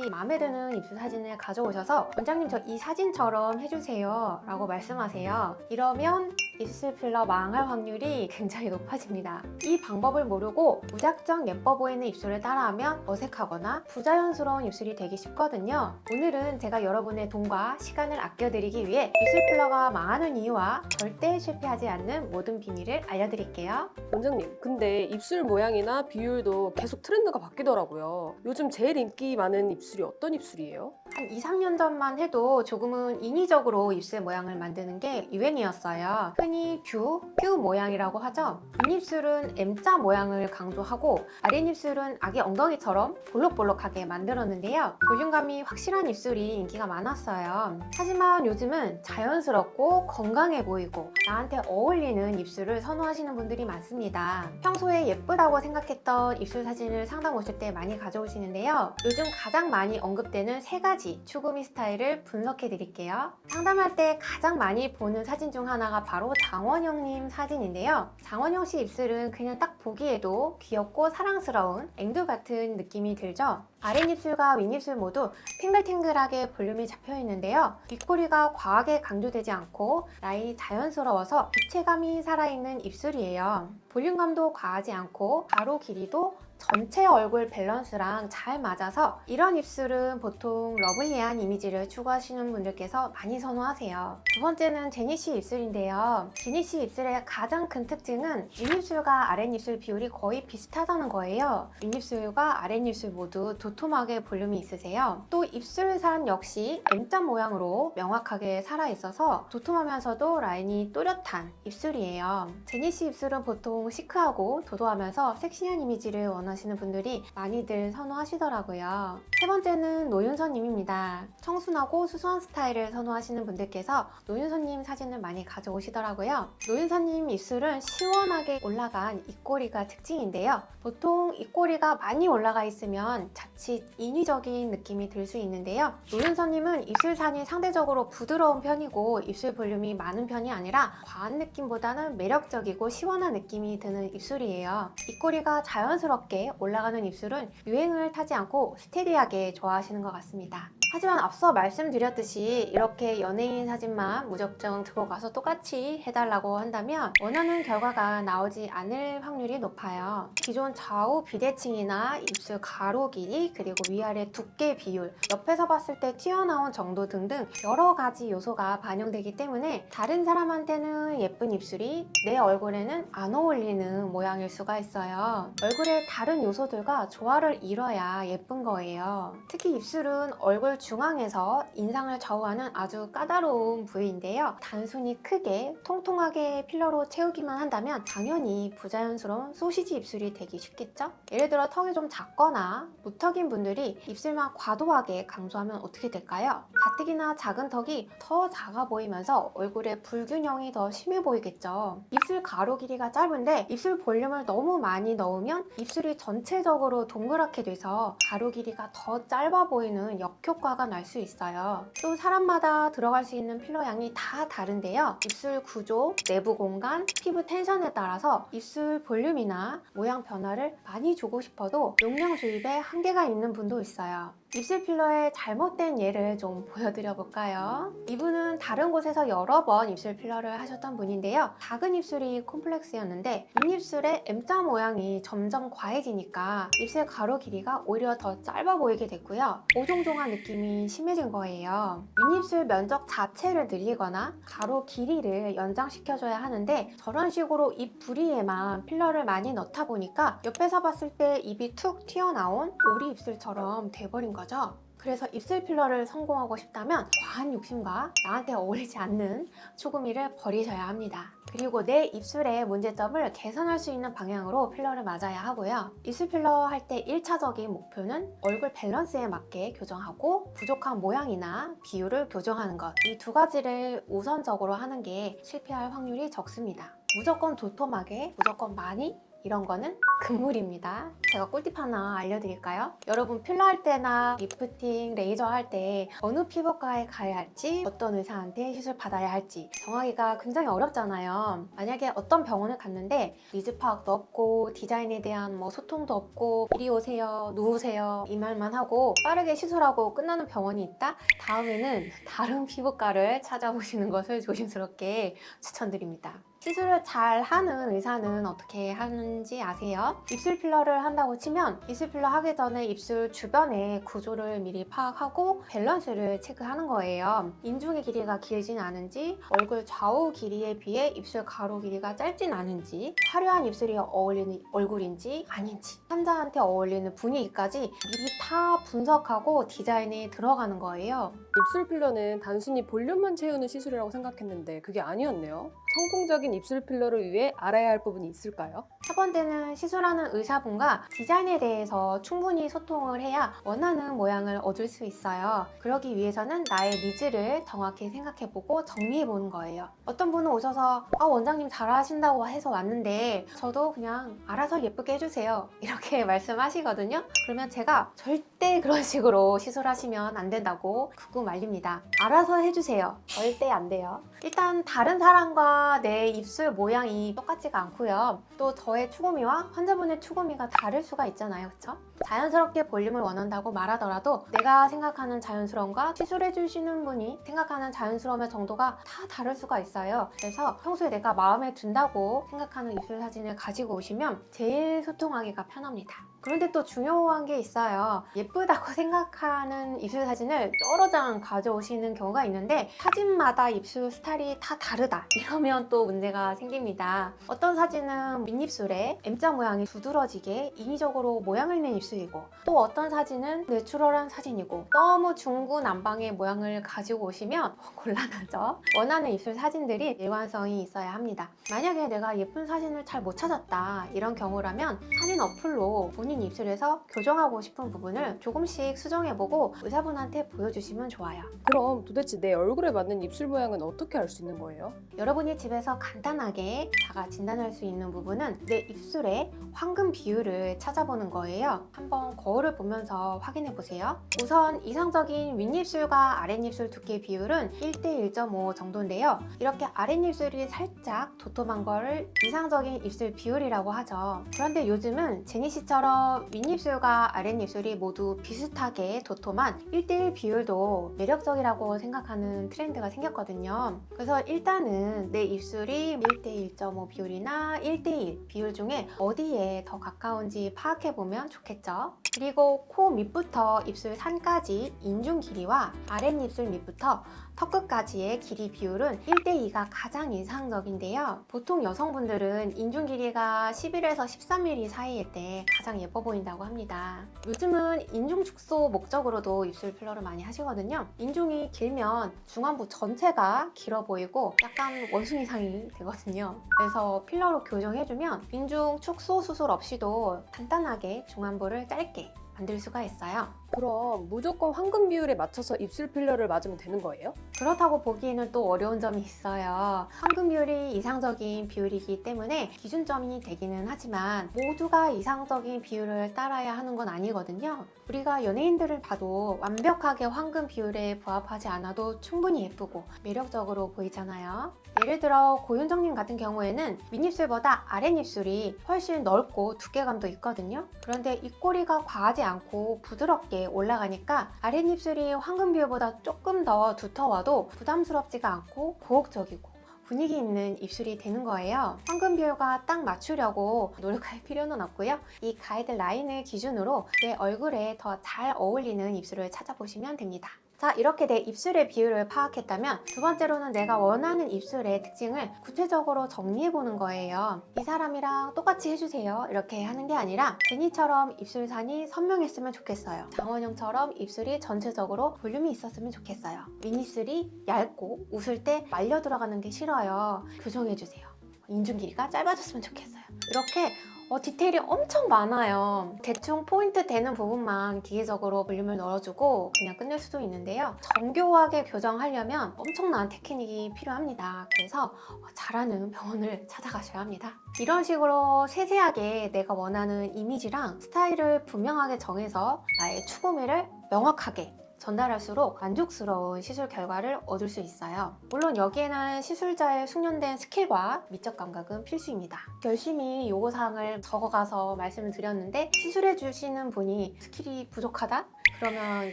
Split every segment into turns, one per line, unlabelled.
분들이 마음에 드는 입술 사진을 가져오셔서 원장님 저 이 사진처럼 해주세요 라고 말씀하세요. 이러면 입술 필러 망할 확률이 굉장히 높아집니다. 이 방법을 모르고 무작정 예뻐 보이는 입술을 따라하면 어색하거나 부자연스러운 입술이 되기 쉽거든요. 오늘은 제가 여러분의 돈과 시간을 아껴드리기 위해 입술 필러가 망하는 이유와 절대 실패하지 않는 모든 비밀을 알려드릴게요.
원장님, 근데 입술 모양이나 비율도 계속 트렌드가 바뀌더라고요. 요즘 제일 인기 많은 입술이 어떤 입술이에요?
한 2, 3년 전만 해도 조금은 인위적으로 입술 모양을 만드는 게 유행이었어요. 흔히 뷰 모양이라고 하죠. 윗입술은 M자 모양을 강조하고 아랫입술은 아기 엉덩이처럼 볼록볼록하게 만들었는데요. 볼륨감이 확실한 입술이 인기가 많았어요. 하지만 요즘은 자연스럽고 건강해 보이고 나한테 어울리는 입술을 선호하시는 분들이 많습니다. 평소에 예쁘다고 생각했던 입술 사진을 상담 오실 때 많이 가져오시는데요. 요즘 가장 많이 언급되는 3가지 추구미 스타일을 분석해 드릴게요. 상담할 때 가장 많이 보는 사진 중 하나가 바로 장원영님 사진인데요. 장원영 씨 입술은 그냥 딱 보기에도 귀엽고 사랑스러운 앵두 같은 느낌이 들죠? 아랫입술과 윗입술 모두 탱글탱글하게 볼륨이 잡혀 있는데요. 윗꼬리가 과하게 강조되지 않고 라인이 자연스러워서 입체감이 살아있는 입술이에요. 볼륨감도 과하지 않고 가로 길이도 전체 얼굴 밸런스랑 잘 맞아서 이런 입술은 보통 러블리한 이미지를 추구하시는 분들께서 많이 선호하세요. 두 번째는 제니씨 입술인데요. 제니씨 입술의 가장 큰 특징은 윗입술과 아랫입술 비율이 거의 비슷하다는 거예요. 윗입술과 아랫입술 모두 도톰하게 볼륨이 있으세요. 또 입술산 역시 M자 모양으로 명확하게 살아있어서 도톰하면서도 라인이 또렷한 입술이에요. 제니씨 입술은 보통 시크하고 도도하면서 섹시한 이미지를 원하시는 분들이 많이들 선호하시더라고요. 세 번째는 노윤서님입니다. 청순하고 수수한 스타일을 선호하시는 분들께서 노윤서님 사진을 많이 가져오시더라고요. 노윤서님 입술은 시원하게 올라간 입꼬리가 특징인데요. 보통 입꼬리가 많이 올라가 있으면 자칫 인위적인 느낌이 들 수 있는데요. 노윤서님은 입술산이 상대적으로 부드러운 편이고 입술 볼륨이 많은 편이 아니라 과한 느낌보다는 매력적이고 시원한 느낌이 드는 입술이에요. 입꼬리가 자연스럽게 올라가는 입술은 유행을 타지 않고 스테디하게 좋아하시는 것 같습니다. 하지만 앞서 말씀드렸듯이 이렇게 연예인 사진만 무작정 들어가서 똑같이 해달라고 한다면 원하는 결과가 나오지 않을 확률이 높아요. 기존 좌우 비대칭이나 입술 가로 길이 그리고 위아래 두께 비율, 옆에서 봤을 때 튀어나온 정도 등등 여러 가지 요소가 반영되기 때문에 다른 사람한테는 예쁜 입술이 내 얼굴에는 안 어울리는 모양일 수가 있어요. 얼굴의 다른 요소들과 조화를 이뤄야 예쁜 거예요. 특히 입술은 얼굴 중앙에서 인상을 좌우하는 아주 까다로운 부위인데요. 단순히 크게 통통하게 필러로 채우기만 한다면 당연히 부자연스러운 소시지 입술이 되기 쉽겠죠? 예를 들어 턱이 좀 작거나 무턱인 분들이 입술만 과도하게 강조하면 어떻게 될까요? 가뜩이나 작은 턱이 더 작아 보이면서 얼굴에 불균형이 더 심해 보이겠죠. 입술 가로 길이가 짧은데 입술 볼륨을 너무 많이 넣으면 입술이 전체적으로 동그랗게 돼서 가로 길이가 더 짧아 보이는 역효과가 날 수 있어요. 또 사람마다 들어갈 수 있는 필러 양이 다 다른데요. 입술 구조, 내부 공간, 피부 텐션에 따라서 입술 볼륨이나 모양 변화를 많이 주고 싶어도 용량 주입에 한계가 있는 분도 있어요. 입술 필러의 잘못된 예를 좀 보여드려 볼까요? 이분은 다른 곳에서 여러 번 입술 필러를 하셨던 분인데요. 작은 입술이 콤플렉스였는데 윗입술의 M자 모양이 점점 과해지니까 입술 가로 길이가 오히려 더 짧아 보이게 됐고요. 오종종한 느낌이 심해진 거예요. 윗입술 면적 자체를 늘리거나 가로 길이를 연장시켜줘야 하는데 저런 식으로 입 부리에만 필러를 많이 넣다 보니까 옆에서 봤을 때 입이 툭 튀어나온 오리 입술처럼 돼버린 거죠. 그래서 입술 필러를 성공하고 싶다면 과한 욕심과 나한테 어울리지 않는 추구미를 버리셔야 합니다. 그리고 내 입술의 문제점을 개선할 수 있는 방향으로 필러를 맞아야 하고요. 입술 필러 할 때 1차적인 목표는 얼굴 밸런스에 맞게 교정하고 부족한 모양이나 비율을 교정하는 것. 이 두 가지를 우선적으로 하는 게 실패할 확률이 적습니다. 무조건 도톰하게, 무조건 많이 이런 거는 금물입니다. 제가 꿀팁 하나 알려드릴까요? 여러분 필러할 때나 리프팅, 레이저 할 때 어느 피부과에 가야 할지, 어떤 의사한테 시술 받아야 할지 정하기가 굉장히 어렵잖아요. 만약에 어떤 병원을 갔는데 니즈 파악도 없고 디자인에 대한 소통도 없고 이리 오세요, 누우세요 이 말만 하고 빠르게 시술하고 끝나는 병원이 있다? 다음에는 다른 피부과를 찾아보시는 것을 조심스럽게 추천드립니다. 시술을 잘 하는 의사는 어떻게 하는지 아세요? 입술 필러를 한다고 치면 입술 필러 하기 전에 입술 주변의 구조를 미리 파악하고 밸런스를 체크하는 거예요. 인중의 길이가 길진 않은지, 얼굴 좌우 길이에 비해 입술 가로 길이가 짧진 않은지, 화려한 입술이 어울리는 얼굴인지 아닌지, 환자한테 어울리는 분위기까지 미리 다 분석하고 디자인에 들어가는 거예요.
입술 필러는 단순히 볼륨만 채우는 시술이라고 생각했는데 그게 아니었네요. 성공적인 입술 필러를 위해 알아야 할 부분이 있을까요?
첫 번째는 시술하는 의사분과 디자인에 대해서 충분히 소통을 해야 원하는 모양을 얻을 수 있어요. 그러기 위해서는 나의 니즈를 정확히 생각해보고 정리해보는 거예요. 어떤 분은 오셔서 원장님 잘하신다고 해서 왔는데 저도 그냥 알아서 예쁘게 해주세요 이렇게 말씀하시거든요. 그러면 제가 절대 그런 식으로 시술하시면 안 된다고 굳고 말립니다. 알아서 해주세요. 절대 안 돼요. 일단 다른 사람과 내 입술 모양이 똑같지가 않고요. 또 저의 추구미와 환자분의 추구미가 다를 수가 있잖아요. 그쵸? 자연스럽게 볼륨을 원한다고 말하더라도 내가 생각하는 자연스러움과 시술해주시는 분이 생각하는 자연스러움의 정도가 다 다를 수가 있어요. 그래서 평소에 내가 마음에 든다고 생각하는 입술 사진을 가지고 오시면 제일 소통하기가 편합니다. 그런데 또 중요한 게 있어요. 예쁘다고 생각하는 입술 사진을 여러 장 가져오시는 경우가 있는데 사진마다 입술 스타일이 다 다르다 이러면 또 문제가 생깁니다. 어떤 사진은 밑입술에 M자 모양이 두드러지게 인위적으로 모양을 낸 입술이고, 또 어떤 사진은 내추럴한 사진이고, 너무 중구난방의 모양을 가지고 오시면 곤란하죠. 원하는 입술 사진들이 일관성이 있어야 합니다. 만약에 내가 예쁜 사진을 잘 못 찾았다 이런 경우라면 사진 어플로 본인 입술에서 교정하고 싶은 부분을 조금씩 수정해보고 의사분한테 보여주시면 좋아요.
그럼 도대체 내 얼굴에 맞는 입술 모양은 어떻게 알 수 있는 거예요?
여러분이 집에서 간단하게 자가 진단할 수 있는 부분은 내 입술의 황금 비율을 찾아보는 거예요. 한번 거울을 보면서 확인해 보세요. 우선 이상적인 윗입술과 아랫입술 두께 비율은 1대 1.5 정도인데요. 이렇게 아랫입술이 살짝 도톰한 거를 이상적인 입술 비율이라고 하죠. 그런데 요즘은 제니 씨처럼 윗입술과 아랫입술이 모두 비슷하게 도톰한 1대1 비율도 매력적이라고 생각하는 트렌드가 생겼거든요. 그래서 일단은 내 입술이 1대 1.5 비율이나 1대1 비율 중에 어디에 더 가까운지 파악해보면 좋겠죠. 그리고 코 밑부터 입술 산까지 인중 길이와 아랫입술 밑부터 턱끝까지의 길이 비율은 1대2가 가장 이상적인데요. 보통 여성분들은 인중 길이가 11에서 13mm 사이일 때 가장 예뻐 보인다고 합니다. 요즘은 인중 축소 목적으로도 입술 필러를 많이 하시거든요. 인중이 길면 중안부 전체가 길어 보이고 약간 원숭이상이 되거든요. 그래서 필러로 교정해주면 인중 축소 수술 없이도 간단하게 중안부를 짧게 만들 수가 있어요.
그럼 무조건 황금 비율에 맞춰서 입술 필러를 맞으면 되는 거예요?
그렇다고 보기에는 또 어려운 점이 있어요. 황금 비율이 이상적인 비율이기 때문에 기준점이 되기는 하지만 모두가 이상적인 비율을 따라야 하는 건 아니거든요. 우리가 연예인들을 봐도 완벽하게 황금 비율에 부합하지 않아도 충분히 예쁘고 매력적으로 보이잖아요. 예를 들어 고윤정님 같은 경우에는 윗입술보다 아랫입술이 훨씬 넓고 두께감도 있거든요. 그런데 입꼬리가 과하지 않고 부드럽게 올라가니까 아랫입술이 황금 비율보다 조금 더 두터워도 부담스럽지가 않고 고혹적이고 분위기 있는 입술이 되는 거예요. 황금 비율과 딱 맞추려고 노력할 필요는 없고요. 이 가이드라인을 기준으로 내 얼굴에 더 잘 어울리는 입술을 찾아보시면 됩니다. 자, 이렇게 내 입술의 비율을 파악했다면 두 번째로는 내가 원하는 입술의 특징을 구체적으로 정리해보는 거예요. 이 사람이랑 똑같이 해주세요 이렇게 하는 게 아니라 제니처럼 입술산이 선명했으면 좋겠어요. 장원영처럼 입술이 전체적으로 볼륨이 있었으면 좋겠어요. 윗입술이 얇고 웃을 때 말려 들어가는 게 싫어요. 교정해주세요. 인중 길이가 짧아졌으면 좋겠어요. 이렇게 디테일이 엄청 많아요. 대충 포인트 되는 부분만 기계적으로 볼륨을 넣어주고 그냥 끝낼 수도 있는데요. 정교하게 교정하려면 엄청난 테크닉이 필요합니다. 그래서 잘하는 병원을 찾아가셔야 합니다. 이런 식으로 세세하게 내가 원하는 이미지랑 스타일을 분명하게 정해서 나의 추구미를 명확하게 전달할수록 만족스러운 시술 결과를 얻을 수 있어요. 물론 여기에는 시술자의 숙련된 스킬과 미적 감각은 필수입니다. 열심히 요구사항을 적어가서 말씀을 드렸는데 시술해 주시는 분이 스킬이 부족하다? 그러면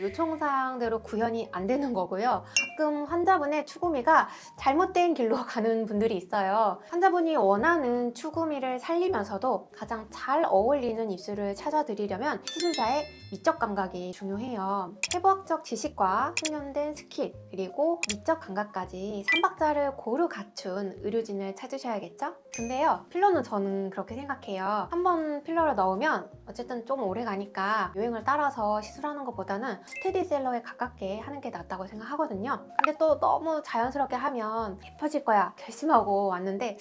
요청사항대로 구현이 안 되는 거고요. 가끔 환자분의 추구미가 잘못된 길로 가는 분들이 있어요. 환자분이 원하는 추구미를 살리면서도 가장 잘 어울리는 입술을 찾아드리려면 시술자의 미적 감각이 중요해요. 해부학적 지식과 숙련된 스킬, 그리고 미적 감각까지 3박자를 고루 갖춘 의료진을 찾으셔야겠죠? 근데요, 필러는 저는 그렇게 생각해요. 한번 필러를 넣으면 어쨌든 좀 오래 가니까 유행을 따라서 시술하는 것보다는 스테디셀러에 가깝게 하는 게 낫다고 생각하거든요. 근데 또 너무 자연스럽게 하면 예뻐질 거야 결심하고 왔는데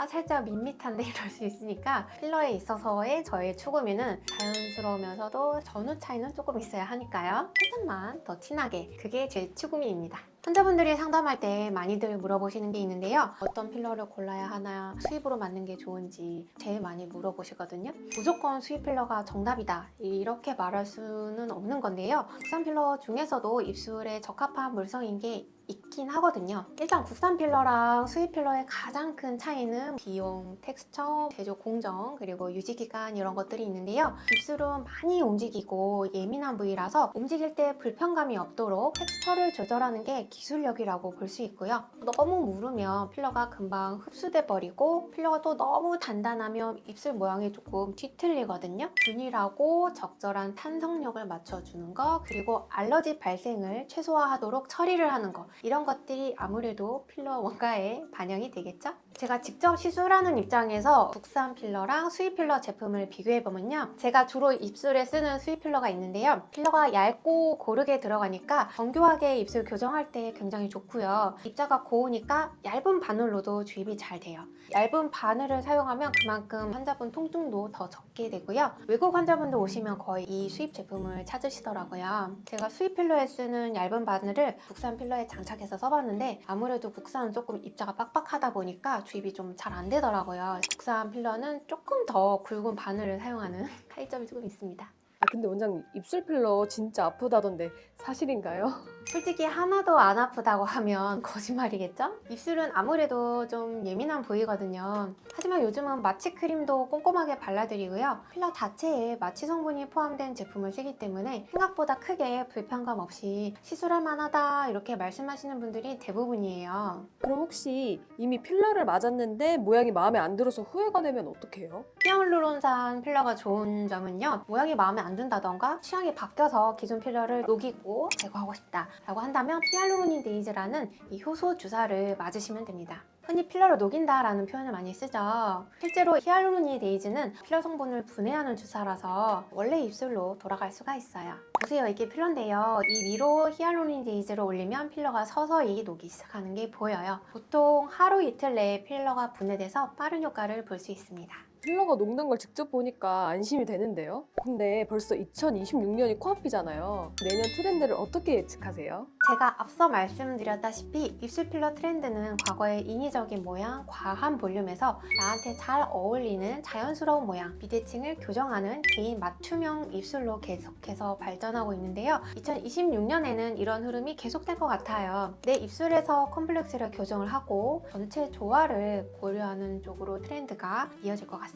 살짝 밋밋한데 이럴 수 있으니까 필러에 있어서의 저의 추구미는 자연스러우면서도 전후 차이는 조금 있어야 하니까요. 살짝만 더 진하게, 그게 제 추구미입니다. 환자분들이 상담할 때 많이들 물어보시는 게 있는데요. 어떤 필러를 골라야 하나, 수입으로 맞는 게 좋은지 제일 많이 물어보시거든요. 무조건 수입 필러가 정답이다 이렇게 말할 수는 없는 건데요. 국산 필러 중에서도 입술에 적합한 물성인 게 있긴 하거든요. 일단 국산 필러랑 수입 필러의 가장 큰 차이는 비용, 텍스처, 제조 공정, 그리고 유지기간 이런 것들이 있는데요. 입술은 많이 움직이고 예민한 부위라서 움직일 때 불편감이 없도록 텍스처를 조절하는 게 기술력이라고 볼 수 있고요. 너무 무르면 필러가 금방 흡수돼 버리고 필러가 또 너무 단단하면 입술 모양이 조금 뒤틀리거든요. 균일하고 적절한 탄성력을 맞춰주는 거, 그리고 알러지 발생을 최소화하도록 처리를 하는 거, 이런 것들이 아무래도 필러 원가에 반영이 되겠죠? 제가 직접 시술하는 입장에서 국산 필러랑 수입 필러 제품을 비교해보면요. 제가 주로 입술에 쓰는 수입 필러가 있는데요. 필러가 얇고 고르게 들어가니까 정교하게 입술 교정할 때 굉장히 좋고요. 입자가 고우니까 얇은 바늘로도 주입이 잘 돼요. 얇은 바늘을 사용하면 그만큼 환자분 통증도 더 적게 되고요. 외국 환자분들 오시면 거의 이 수입 제품을 찾으시더라고요. 제가 수입 필러에 쓰는 얇은 바늘을 국산 필러에 장착해서 써봤는데 아무래도 국산은 조금 입자가 빡빡하다 보니까 주입이 좀 잘 안 되더라고요. 국산 필러는 조금 더 굵은 바늘을 사용하는 차이점이 조금 있습니다.
근데 원장님, 입술 필러 진짜 아프다던데 사실인가요?
솔직히 하나도 안 아프다고 하면 거짓말이겠죠? 입술은 아무래도 좀 예민한 부위거든요. 하지만 요즘은 마취 크림도 꼼꼼하게 발라드리고요. 필러 자체에 마취 성분이 포함된 제품을 쓰기 때문에 생각보다 크게 불편감 없이 시술할 만하다 이렇게 말씀하시는 분들이 대부분이에요.
그럼 혹시 이미 필러를 맞았는데 모양이 마음에 안 들어서 후회가 되면 어떡해요?
히알루론산 필러가 좋은 점은요. 모양이 마음에 안 든다던가 취향이 바뀌어서 기존 필러를 녹이고 제거하고 싶다 라고 한다면 히알루로니데이즈라는 이 효소 주사를 맞으시면 됩니다. 흔히 필러를 녹인다라는 표현을 많이 쓰죠. 실제로 히알루로니데이즈는 필러 성분을 분해하는 주사라서 원래 입술로 돌아갈 수가 있어요. 보세요, 이게 필러인데요. 이 위로 히알루로니데이즈를 올리면 필러가 서서히 녹기 시작하는 게 보여요. 보통 하루 이틀 내에 필러가 분해돼서 빠른 효과를 볼 수 있습니다.
필러가 녹는 걸 직접 보니까 안심이 되는데요. 근데 벌써 2026년이 코앞이잖아요. 내년 트렌드를 어떻게 예측하세요?
제가 앞서 말씀드렸다시피 입술 필러 트렌드는 과거의 인위적인 모양, 과한 볼륨에서 나한테 잘 어울리는 자연스러운 모양, 비대칭을 교정하는 개인 맞춤형 입술로 계속해서 발전하고 있는데요. 2026년에는 이런 흐름이 계속될 것 같아요. 내 입술에서 컴플렉스를 교정을 하고 전체 조화를 고려하는 쪽으로 트렌드가 이어질 것 같습니다.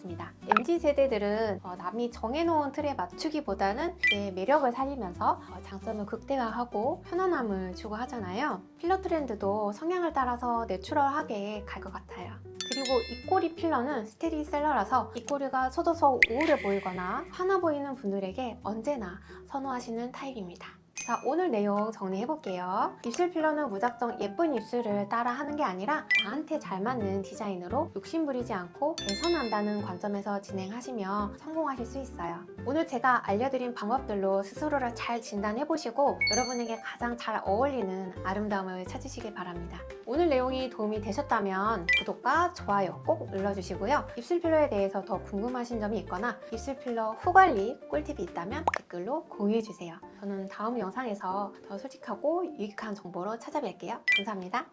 MZ세대들은 남이 정해놓은 틀에 맞추기보다는 내 매력을 살리면서 장점을 극대화하고 편안함을 추구하잖아요. 필러 트렌드도 성향을 따라서 내추럴하게 갈 것 같아요. 그리고 입꼬리 필러는 스테디셀러라서 입꼬리가 처져서 우울해 보이거나 화나 보이는 분들에게 언제나 선호하시는 타입입니다. 자, 오늘 내용 정리해볼게요. 입술 필러는 무작정 예쁜 입술을 따라 하는 게 아니라 나한테 잘 맞는 디자인으로 욕심부리지 않고 개선한다는 관점에서 진행하시면 성공하실 수 있어요. 오늘 제가 알려드린 방법들로 스스로를 잘 진단해보시고 여러분에게 가장 잘 어울리는 아름다움을 찾으시길 바랍니다. 오늘 내용이 도움이 되셨다면 구독과 좋아요 꼭 눌러주시고요. 입술 필러에 대해서 더 궁금하신 점이 있거나 입술 필러 후관리 꿀팁이 있다면 댓글로 공유해주세요. 저는 다음 영상에서 더 솔직하고 유익한 정보로 찾아뵐게요. 감사합니다.